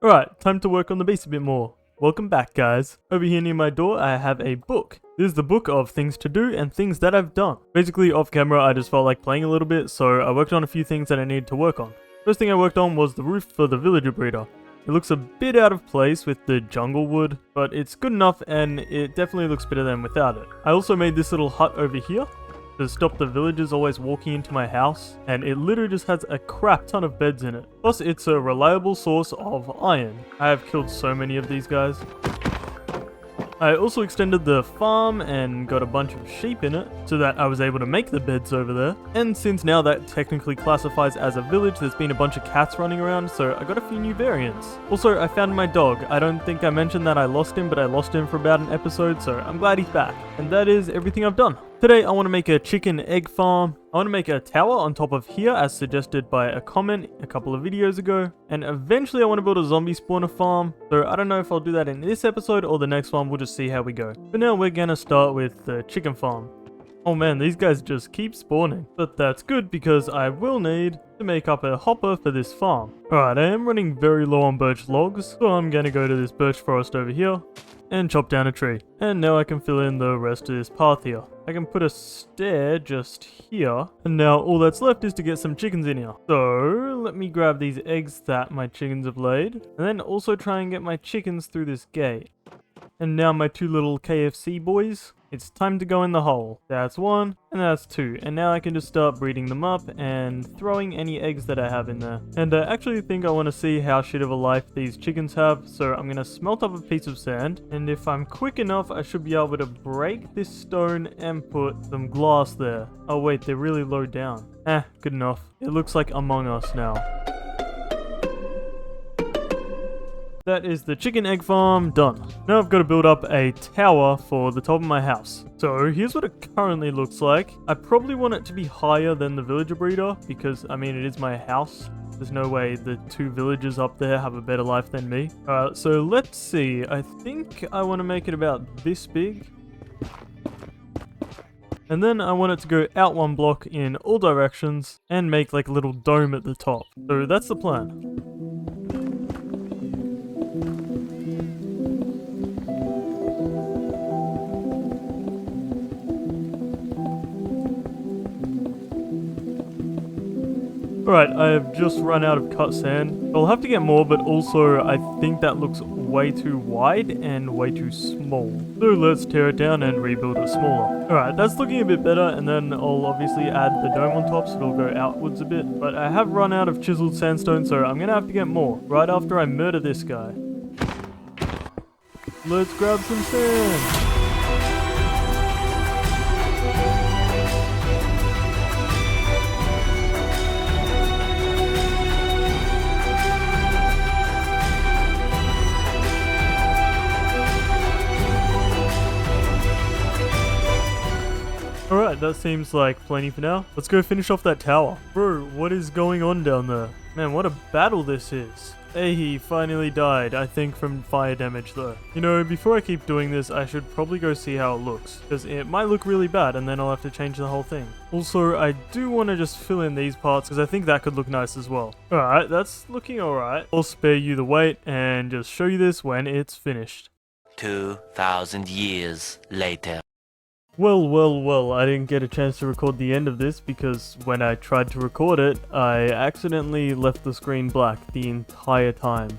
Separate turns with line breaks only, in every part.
Alright, time to work on the base a bit more. Welcome back, guys. Over here near my door, I have a book. This is the book of things to do and things that I've done. Basically, off camera, I just felt like playing a little bit, so I worked on a few things that I needed to work on. First thing I worked on was the roof for the villager breeder. It looks a bit out of place with the jungle wood, but it's good enough and it definitely looks better than without it. I also made this little hut over here to stop the villagers always walking into my house, and it literally just has a crap ton of beds in it. Plus, it's a reliable source of iron. I have killed so many of these guys. I also extended the farm and got a bunch of sheep in it so that I was able to make the beds over there. And since now that technically classifies as a village, there's been a bunch of cats running around, so I got a few new variants. Also, I found my dog. I don't think I mentioned that I lost him, but I lost him for about an episode, so I'm glad he's back. And that is everything I've done. Today, I want to make a chicken egg farm. I want to make a tower on top of here as suggested by a comment a couple of videos ago. And eventually I want to build a zombie spawner farm. So I don't know if I'll do that in this episode or the next one. We'll just see how we go. For now, we're going to start with the chicken farm. Oh man, these guys just keep spawning. But that's good because I will need to make up a hopper for this farm. Alright, I am running very low on birch logs. So I'm going to go to this birch forest over here and chop down a tree. And now I can fill in the rest of this path here. I can put a stair just here, and now all that's left is to get some chickens in here. So let me grab these eggs that my chickens have laid, and then also try and get my chickens through this gate. And now my two little KFC boys, it's time to go in the hole. That's one, and that's two. And now I can just start breeding them up and throwing any eggs that I have in there. And I actually think I want to see how shit of a life these chickens have. So I'm going to smelt up a piece of sand. And if I'm quick enough, I should be able to break this stone and put some glass there. Oh wait, they're really low down. Good enough. It looks like Among Us now. That is the chicken egg farm done. Now I've got to build up a tower for the top of my house. So here's what it currently looks like. I probably want it to be higher than the villager breeder because, I mean, it is my house. There's no way the two villagers up there have a better life than me. Alright, so let's see. I think I want to make it about this big. And then I want it to go out one block in all directions and make like a little dome at the top. So that's the plan. Alright, I have just run out of cut sand. I'll have to get more, but also I think that looks way too wide and way too small. So let's tear it down and rebuild it smaller. Alright, that's looking a bit better, and then I'll obviously add the dome on top so it'll go outwards a bit. But I have run out of chiseled sandstone, so I'm gonna have to get more right after I murder this guy. Let's grab some sand. Alright, that seems like plenty for now. Let's go finish off that tower. Bro, what is going on down there? Man, what a battle this is. Hey, he finally died, I think from fire damage though. You know, before I keep doing this, I should probably go see how it looks, because it might look really bad and then I'll have to change the whole thing. Also, I do want to just fill in these parts because I think that could look nice as well. Alright, that's looking alright. I'll spare you the wait and just show you this when it's finished.
2,000 years later.
Well, I didn't get a chance to record the end of this because when I tried to record it, I accidentally left the screen black the entire time.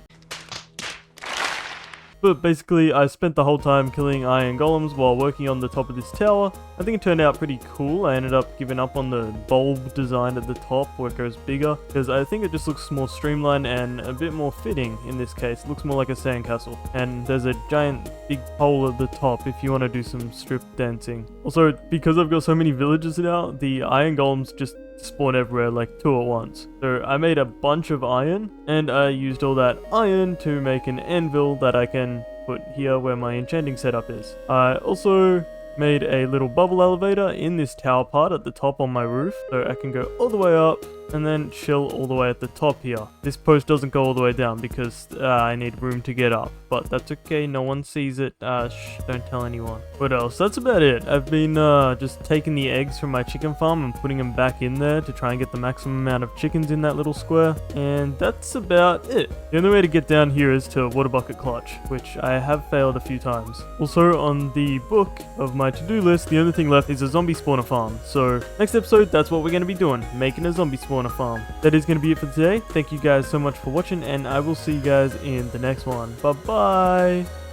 But basically, I spent the whole time killing iron golems while working on the top of this tower. I think it turned out pretty cool. I ended up giving up on the bulb design at the top where it goes bigger, because I think it just looks more streamlined and a bit more fitting in this case. It looks more like a sandcastle. And there's a giant big hole at the top if you want to do some strip dancing. Also, because I've got so many villagers now, the iron golems just spawn everywhere like two at once. So I made a bunch of iron and I used all that iron to make an anvil that I can put here where my enchanting setup is. I also made a little bubble elevator in this tower part at the top on my roof so I can go all the way up and then chill all the way at the top here. This post doesn't go all the way down because I need room to get up, but that's okay, no one sees it. Shh, don't tell anyone. What else? That's about it. I've been just taking the eggs from my chicken farm and putting them back in there to try and get the maximum amount of chickens in that little square, and that's about it. The only way to get down here is to water bucket clutch, which I have failed a few times. Also, on the book of my to-do list, the only thing left is a zombie spawner farm. So next episode, that's what we're going to be doing, making a zombie spawner farm. That is going to be it for today. Thank you guys so much for watching, and I will see you guys in the next one. Bye bye.